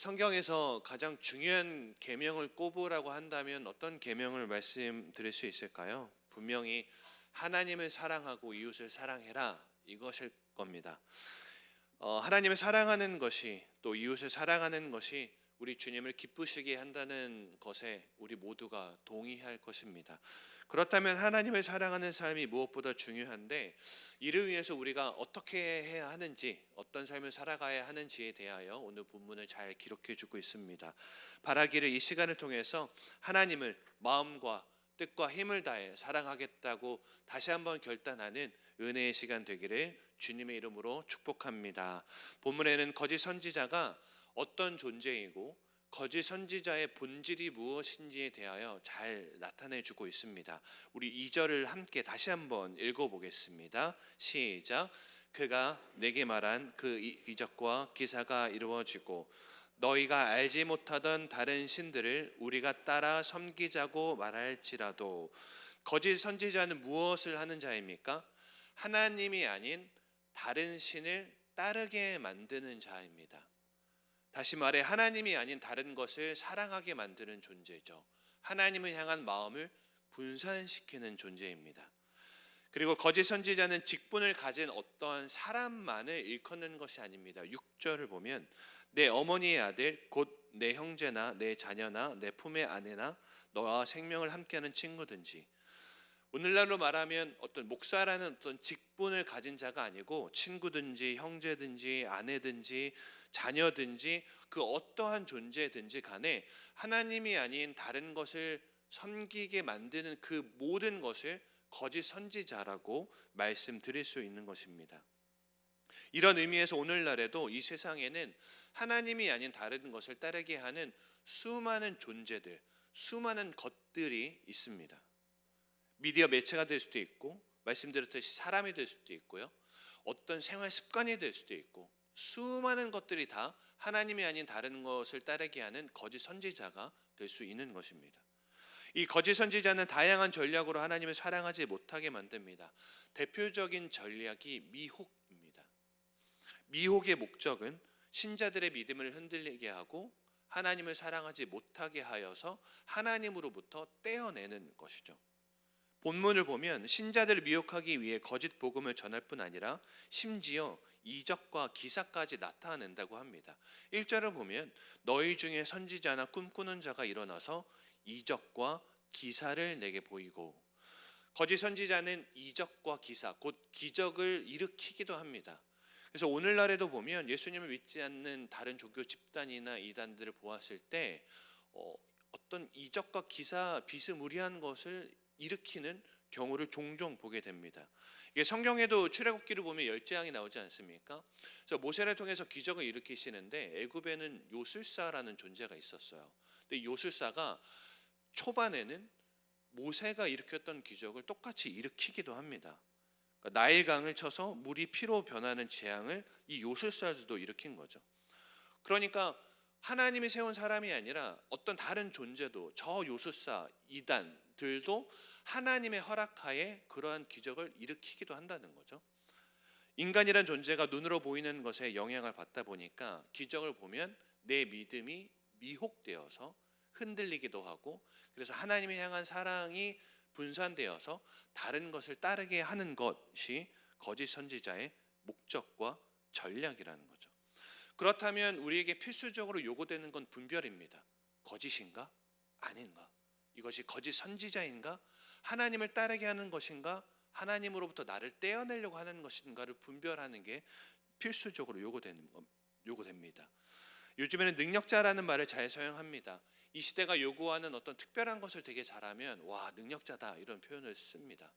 성경에서 가장 중요한 계명을 꼽으라고 한다면 어떤 계명을 말씀드릴 수 있을까요? 분명히 하나님을 사랑하고 이웃을 사랑해라, 이것일 겁니다. 하나님을 사랑하는 것이, 또 이웃을 사랑하는 것이 우리 주님을 기쁘시게 한다는 것에 우리 모두가 동의할 것입니다. 그렇다면 하나님을 사랑하는 삶이 무엇보다 중요한데, 이를 위해서 우리가 어떻게 해야 하는지, 어떤 삶을 살아가야 하는지에 대하여 오늘 본문을 잘 기록해 주고 있습니다. 바라기를 이 시간을 통해서 하나님을 마음과 뜻과 힘을 다해 사랑하겠다고 다시 한번 결단하는 은혜의 시간 되기를 주님의 이름으로 축복합니다. 본문에는 거짓 선지자가 어떤 존재이고 거짓 선지자의 본질이 무엇인지에 대하여 잘 나타내 주고 있습니다. 우리 2절을 함께 다시 한번 읽어보겠습니다. 시작. 그가 내게 말한 그 이적과 기사가 이루어지고 너희가 알지 못하던 다른 신들을 우리가 따라 섬기자고 말할지라도. 거짓 선지자는 무엇을 하는 자입니까? 하나님이 아닌 다른 신을 따르게 만드는 자입니다. 다시 말해 하나님이 아닌 다른 것을 사랑하게 만드는 존재죠. 하나님을 향한 마음을 분산시키는 존재입니다. 그리고 거짓 선지자는 직분을 가진 어떠한 사람만을 일컫는 것이 아닙니다. 6절을 보면 내 어머니의 아들 곧 내 형제나 내 자녀나 내 품의 아내나 너와 생명을 함께하는 친구든지. 오늘날로 말하면 어떤 목사라는 어떤 직분을 가진 자가 아니고 친구든지 형제든지 아내든지 자녀든지 그 어떠한 존재든지 간에 하나님이 아닌 다른 것을 섬기게 만드는 그 모든 것을 거짓 선지자라고 말씀드릴 수 있는 것입니다. 이런 의미에서 오늘날에도 이 세상에는 하나님이 아닌 다른 것을 따르게 하는 수많은 존재들, 수많은 것들이 있습니다. 미디어 매체가 될 수도 있고, 말씀드렸듯이 사람이 될 수도 있고요, 어떤 생활 습관이 될 수도 있고, 수많은 것들이 다 하나님이 아닌 다른 것을 따르게 하는 거짓 선지자가 될 수 있는 것입니다. 이 거짓 선지자는 다양한 전략으로 하나님을 사랑하지 못하게 만듭니다. 대표적인 전략이 미혹입니다. 미혹의 목적은 신자들의 믿음을 흔들리게 하고 하나님을 사랑하지 못하게 하여서 하나님으로부터 떼어내는 것이죠. 본문을 보면 신자들을 미혹하기 위해 거짓 복음을 전할 뿐 아니라 심지어 이적과 기사까지 나타낸다고 합니다. 1절을 보면 너희 중에 선지자나 꿈꾸는 자가 일어나서 이적과 기사를 내게 보이고. 거짓 선지자는 이적과 기사, 곧 기적을 일으키기도 합니다. 그래서 오늘날에도 보면 예수님을 믿지 않는 다른 종교 집단이나 이단들을 보았을 때 어떤 이적과 기사 비스무리한 것을 일으키는 경우를 종종 보게 됩니다. 이게 성경에도 출애굽기를 보면 열재앙이 나오지 않습니까? 그래서 모세를 통해서 기적을 일으키시는데 애굽에는 요술사라는 존재가 있었어요. 근데 요술사가 초반에는 모세가 일으켰던 기적을 똑같이 일으키기도 합니다. 그러니까 나일강을 쳐서 물이 피로 변하는 재앙을 이 요술사들도 일으킨 거죠. 그러니까 하나님이 세운 사람이 아니라 어떤 다른 존재도, 저 요술사 이단들도 하나님의 허락하에 그러한 기적을 일으키기도 한다는 거죠. 인간이란 존재가 눈으로 보이는 것에 영향을 받다 보니까 기적을 보면 내 믿음이 미혹되어서 흔들리기도 하고, 그래서 하나님을 향한 사랑이 분산되어서 다른 것을 따르게 하는 것이 거짓 선지자의 목적과 전략이라는 거죠. 그렇다면 우리에게 필수적으로 요구되는 건 분별입니다. 거짓인가? 아닌가? 이것이 거짓 선지자인가? 하나님을 따르게 하는 것인가? 하나님으로부터 나를 떼어내려고 하는 것인가를 분별하는 게 필수적으로 요구됩니다. 요즘에는 능력자라는 말을 잘 사용합니다. 이 시대가 요구하는 어떤 특별한 것을 되게 잘하면 와, 능력자다, 이런 표현을 씁니다.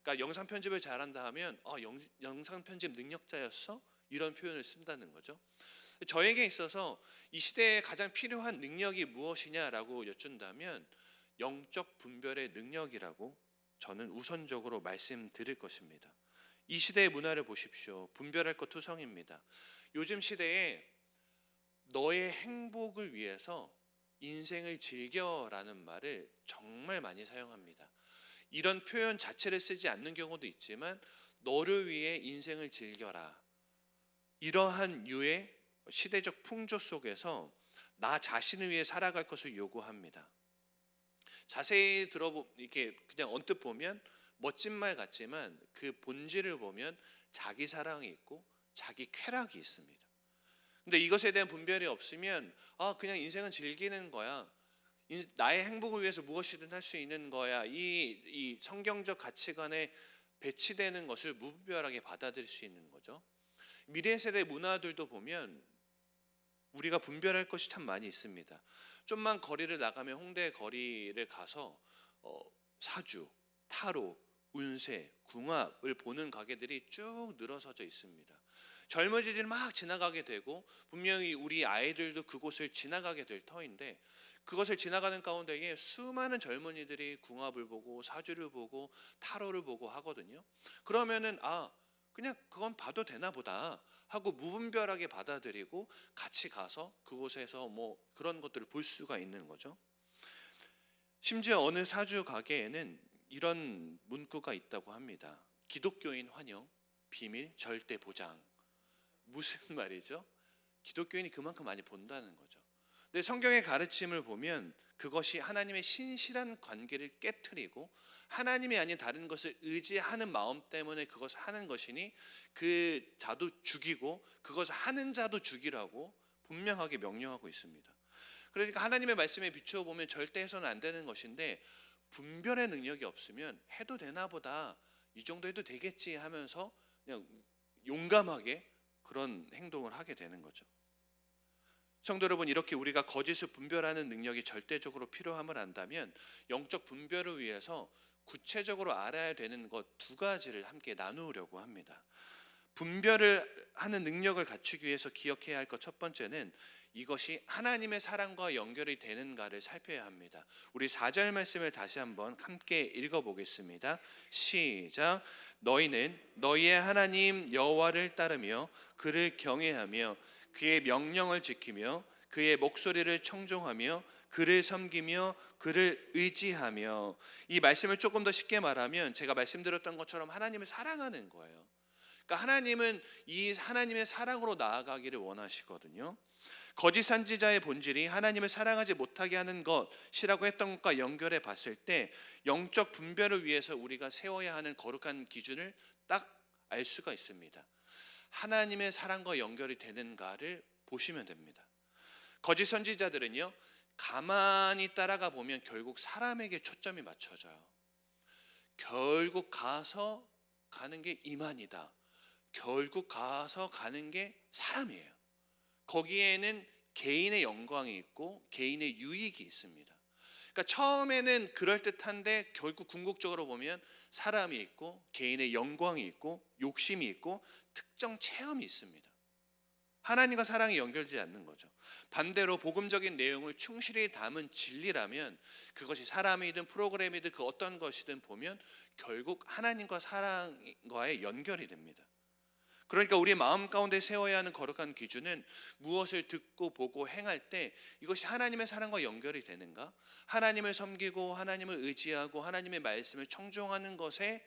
그러니까 영상 편집을 잘한다 하면 영상 편집 능력자였어? 이런 표현을 쓴다는 거죠. 저에게 있어서 이 시대에 가장 필요한 능력이 무엇이냐라고 여쭌다면 영적 분별의 능력이라고 저는 우선적으로 말씀드릴 것입니다. 이 시대의 문화를 보십시오. 분별할 것 투성입니다. 요즘 시대에 너의 행복을 위해서 인생을 즐겨라는 말을 정말 많이 사용합니다. 이런 표현 자체를 쓰지 않는 경우도 있지만 너를 위해 인생을 즐겨라, 이러한 유의 시대적 풍조 속에서 나 자신을 위해 살아갈 것을 요구합니다. 자세히 이렇게 그냥 언뜻 보면 멋진 말 같지만 그 본질을 보면 자기 사랑이 있고 자기 쾌락이 있습니다. 근데 이것에 대한 분별이 없으면 그냥 인생은 즐기는 거야. 나의 행복을 위해서 무엇이든 할 수 있는 거야. 이 성경적 가치관에 배치되는 것을 무분별하게 받아들일 수 있는 거죠. 미래 세대 문화들도 보면 우리가 분별할 것이 참 많이 있습니다. 좀만 거리를 나가면 홍대 거리를 가서 사주, 타로, 운세, 궁합을 보는 가게들이 쭉 늘어서져 있습니다. 젊은이들이 막 지나가게 되고 분명히 우리 아이들도 그곳을 지나가게 될 터인데 그것을 지나가는 가운데에 수많은 젊은이들이 궁합을 보고 사주를 보고 타로를 보고 하거든요. 그러면은 그냥 그건 봐도 되나 보다 하고 무분별하게 받아들이고 같이 가서 그곳에서 뭐 그런 것들을 볼 수가 있는 거죠. 심지어 어느 사주 가게에는 이런 문구가 있다고 합니다. 기독교인 환영, 비밀, 절대 보장. 무슨 말이죠? 기독교인이 그만큼 많이 본다는 거죠. 근데 성경의 가르침을 보면 그것이 하나님의 신실한 관계를 깨트리고 하나님이 아닌 다른 것을 의지하는 마음 때문에 그것을 하는 것이니 그 자도 죽이고 그것을 하는 자도 죽이라고 분명하게 명령하고 있습니다. 그러니까 하나님의 말씀에 비추어 보면 절대 해서는 안 되는 것인데 분별의 능력이 없으면 해도 되나 보다, 이 정도 해도 되겠지 하면서 그냥 용감하게 그런 행동을 하게 되는 거죠. 성도 여러분, 이렇게 우리가 거짓을 분별하는 능력이 절대적으로 필요함을 안다면 영적 분별을 위해서 구체적으로 알아야 되는 것 두 가지를 함께 나누려고 합니다. 분별을 하는 능력을 갖추기 위해서 기억해야 할 것 첫 번째는 이것이 하나님의 사랑과 연결이 되는가를 살펴야 합니다. 우리 4절 말씀을 다시 한번 함께 읽어보겠습니다. 시작. 너희는 너희의 하나님 여호와를 따르며 그를 경외하며 그의 명령을 지키며 그의 목소리를 청종하며 그를 섬기며 그를 의지하며. 이 말씀을 조금 더 쉽게 말하면 제가 말씀드렸던 것처럼 하나님을 사랑하는 거예요. 그러니까 하나님은 이 하나님의 사랑으로 나아가기를 원하시거든요. 거짓 선지자의 본질이 하나님을 사랑하지 못하게 하는 것이라고 했던 것과 연결해 봤을 때 영적 분별을 위해서 우리가 세워야 하는 거룩한 기준을 딱 알 수가 있습니다. 하나님의 사랑과 연결이 되는가를 보시면 됩니다. 거짓 선지자들은요, 가만히 따라가 보면 결국 사람에게 초점이 맞춰져요. 결국 가서 가는 게 이만이다. 결국 가서 가는 게 사람이에요. 거기에는 개인의 영광이 있고 개인의 유익이 있습니다. 그러니까 처음에는 그럴듯한데 결국 궁극적으로 보면 사람이 있고 개인의 영광이 있고 욕심이 있고 특정 체험이 있습니다. 하나님과 사랑이 연결되지 않는 거죠. 반대로 복음적인 내용을 충실히 담은 진리라면 그것이 사람이든 프로그램이든 그 어떤 것이든 보면 결국 하나님과 사랑과의 연결이 됩니다. 그러니까 우리 마음 가운데 세워야 하는 거룩한 기준은 무엇을 듣고 보고 행할 때 이것이 하나님의 사랑과 연결이 되는가, 하나님을 섬기고 하나님을 의지하고 하나님의 말씀을 청종하는 것에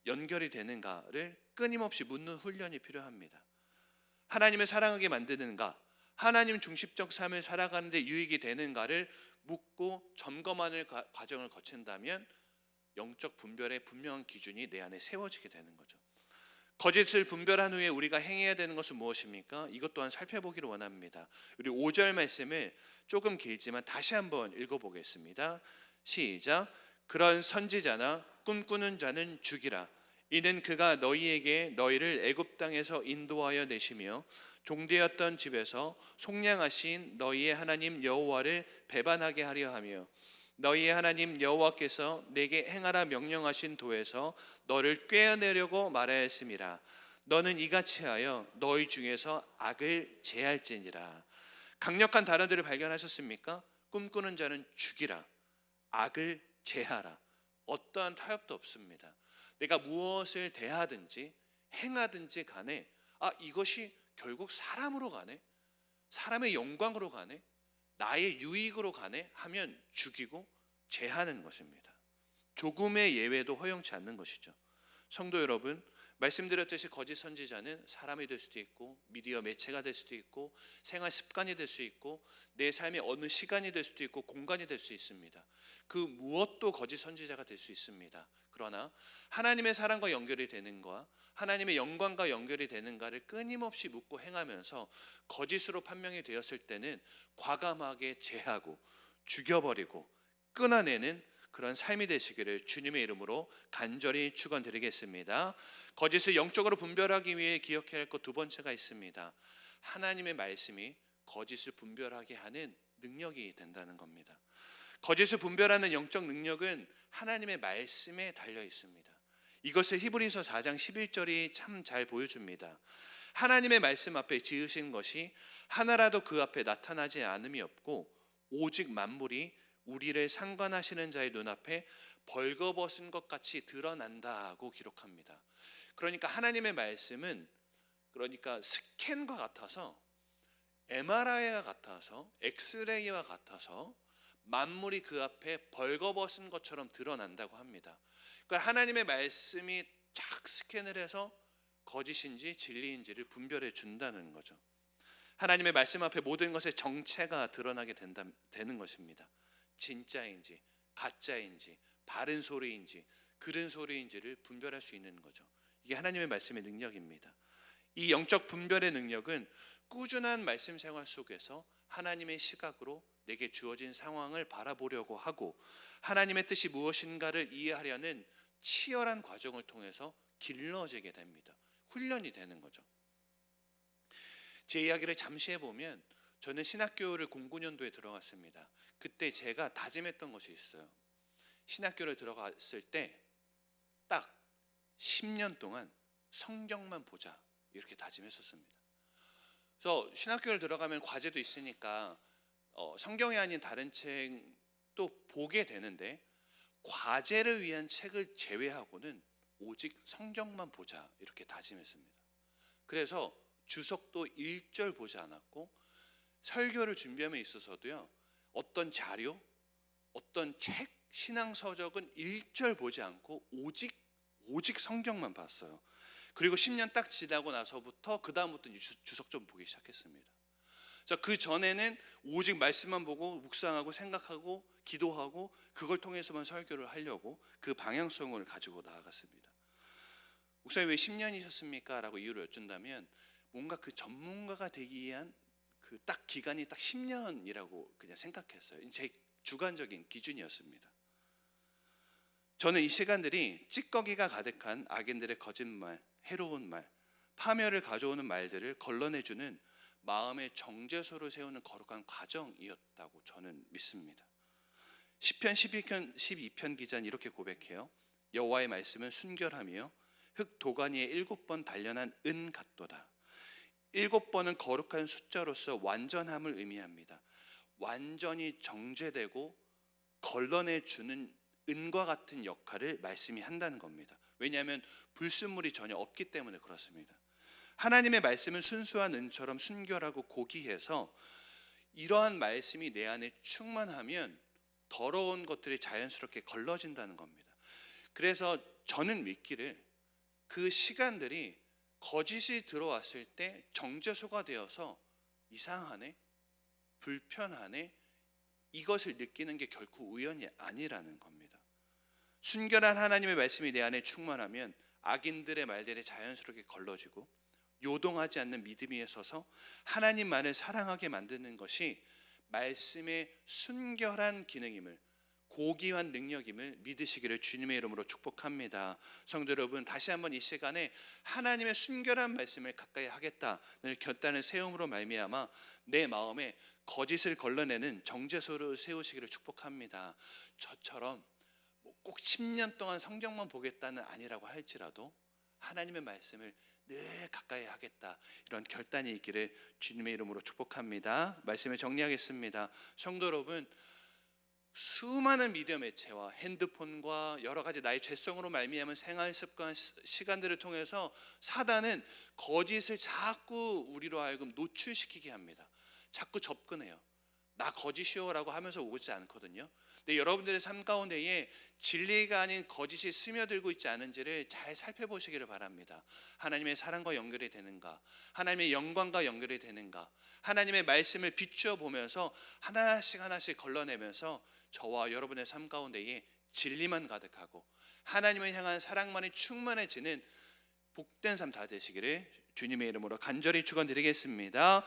연결이 되는가를 끊임없이 묻는 훈련이 필요합니다. 하나님을 사랑하게 만드는가, 하나님 중심적 삶을 살아가는 데 유익이 되는가를 묻고 점검하는 과정을 거친다면 영적 분별의 분명한 기준이 내 안에 세워지게 되는 거죠. 거짓을 분별한 후에 우리가 행해야 되는 것은 무엇입니까? 이것 또한 살펴보기를 원합니다. 우리 5절 말씀을 조금 길지만 다시 한번 읽어보겠습니다. 시작. 그런 선지자나 꿈꾸는 자는 죽이라. 이는 그가 너희에게 너희를 애굽 땅에서 인도하여 내시며 종되었던 집에서 속량하신 너희의 하나님 여호와를 배반하게 하려 하며 너희의 하나님 여호와께서 내게 행하라 명령하신 도에서 너를 꿰어내려고 말하였음이라. 너는 이같이 하여 너희 중에서 악을 제할지니라. 강력한 단어들을 발견하셨습니까? 꿈꾸는 자는 죽이라, 악을 제하라. 어떠한 타협도 없습니다. 내가 무엇을 대하든지 행하든지 간에 이것이 결국 사람으로 가네, 사람의 영광으로 가네, 나의 유익으로 가네 하면 죽이고 제하는 것입니다. 조금의 예외도 허용치 않는 것이죠. 성도 여러분, 말씀드렸듯이 거짓 선지자는 사람이 될 수도 있고 미디어 매체가 될 수도 있고 생활 습관이 될 수 있고 내 삶의 어느 시간이 될 수도 있고 공간이 될 수 있습니다. 그 무엇도 거짓 선지자가 될 수 있습니다. 그러나 하나님의 사랑과 연결이 되는가, 하나님의 영광과 연결이 되는가를 끊임없이 묻고 행하면서 거짓으로 판명이 되었을 때는 과감하게 제하고 죽여버리고 끊어내는 그런 삶이 되시기를 주님의 이름으로 간절히 축원드리겠습니다. 거짓을 영적으로 분별하기 위해 기억해야 할 것 두 번째가 있습니다. 하나님의 말씀이 거짓을 분별하게 하는 능력이 된다는 겁니다. 거짓을 분별하는 영적 능력은 하나님의 말씀에 달려 있습니다. 이것을 히브리서 4장 11절이 참 잘 보여줍니다. 하나님의 말씀 앞에 지으신 것이 하나라도 그 앞에 나타나지 않음이 없고 오직 만물이 우리를 상관하시는 자의 눈앞에 벌거벗은 것 같이 드러난다고 기록합니다. 그러니까 하나님의 말씀은 스캔과 같아서 MRI와 같아서 엑스레이와 같아서 만물이 그 앞에 벌거벗은 것처럼 드러난다고 합니다. 그러니까 하나님의 말씀이 쫙 스캔을 해서 거짓인지 진리인지를 분별해 준다는 거죠. 하나님의 말씀 앞에 모든 것의 정체가 드러나게 되는 것입니다. 진짜인지 가짜인지 바른 소리인지 그른 소리인지를 분별할 수 있는 거죠. 이게 하나님의 말씀의 능력입니다. 이 영적 분별의 능력은 꾸준한 말씀 생활 속에서 하나님의 시각으로 내게 주어진 상황을 바라보려고 하고 하나님의 뜻이 무엇인가를 이해하려는 치열한 과정을 통해서 길러지게 됩니다. 훈련이 되는 거죠. 제 이야기를 잠시 해보면 저는 신학교를 09년도에 들어갔습니다. 그때 제가 다짐했던 것이 있어요. 신학교를 들어갔을 때 딱 10년 동안 성경만 보자 이렇게 다짐했었습니다. 그래서 신학교를 들어가면 과제도 있으니까 성경이 아닌 다른 책도 보게 되는데 과제를 위한 책을 제외하고는 오직 성경만 보자 이렇게 다짐했습니다. 그래서 주석도 1절 보지 않았고 설교를 준비함에 있어서도요 어떤 자료, 어떤 책, 신앙서적은 1절 보지 않고 오직 성경만 봤어요. 그리고 10년 딱 지나고 나서부터 그 다음부터 주석 좀 보기 시작했습니다. 그 전에는 오직 말씀만 보고 묵상하고 생각하고 기도하고 그걸 통해서만 설교를 하려고 그 방향성을 가지고 나아갔습니다. 목사님 왜 10년이셨습니까? 라고 이유를 여쭌다면 뭔가 그 전문가가 되기 위한 그 딱 기간이 딱 10년이라고 그냥 생각했어요. 제 주관적인 기준이었습니다. 저는 이 시간들이 찌꺼기가 가득한 악인들의 거짓말, 해로운 말, 파멸을 가져오는 말들을 걸러내주는 마음의 정죄소를 세우는 거룩한 과정이었다고 저는 믿습니다. 시편 12편 기자는 이렇게 고백해요. 여호와의 말씀은 순결하며 흙 도가니에 7번 단련한 은 같도다. 7번은 거룩한 숫자로서 완전함을 의미합니다. 완전히 정죄되고 걸러내주는 은과 같은 역할을 말씀이 한다는 겁니다. 왜냐하면 불순물이 전혀 없기 때문에 그렇습니다. 하나님의 말씀은 순수한 은처럼 순결하고 고귀해서 이러한 말씀이 내 안에 충만하면 더러운 것들이 자연스럽게 걸러진다는 겁니다. 그래서 저는 믿기를 그 시간들이 거짓이 들어왔을 때 정죄소가 되어서 이상하네, 불편하네, 이것을 느끼는 게 결코 우연이 아니라는 겁니다. 순결한 하나님의 말씀이 내 안에 충만하면 악인들의 말들이 자연스럽게 걸러지고 요동하지 않는 믿음 위에 서서 하나님만을 사랑하게 만드는 것이 말씀의 순결한 기능임을, 고귀한 능력임을 믿으시기를 주님의 이름으로 축복합니다. 성도 여러분, 다시 한번 이 시간에 하나님의 순결한 말씀을 가까이 하겠다는 결단을 세움으로 말미암아 내 마음에 거짓을 걸러내는 정죄소를 세우시기를 축복합니다. 저처럼 꼭 10년 동안 성경만 보겠다는 아니라고 할지라도 하나님의 말씀을 늘 가까이 하겠다, 이런 결단이 있기를 주님의 이름으로 축복합니다. 말씀을 정리하겠습니다. 성도 여러분, 수많은 미디어 매체와 핸드폰과 여러 가지 나의 죄성으로 말미암은 생활 습관, 시간들을 통해서 사단은 거짓을 자꾸 우리로 하여금 노출시키게 합니다. 자꾸 접근해요. 나 거짓이요라고 하면서 오지 않거든요. 근데 여러분들의 삶 가운데에 진리가 아닌 거짓이 스며들고 있지 않은지를 잘 살펴보시기를 바랍니다. 하나님의 사랑과 연결이 되는가, 하나님의 영광과 연결이 되는가, 하나님의 말씀을 비추어 보면서 하나씩 하나씩 걸러내면서 저와 여러분의 삶 가운데에 진리만 가득하고 하나님을 향한 사랑만이 충만해지는 복된 삶 다 되시기를 주님의 이름으로 간절히 축원드리겠습니다.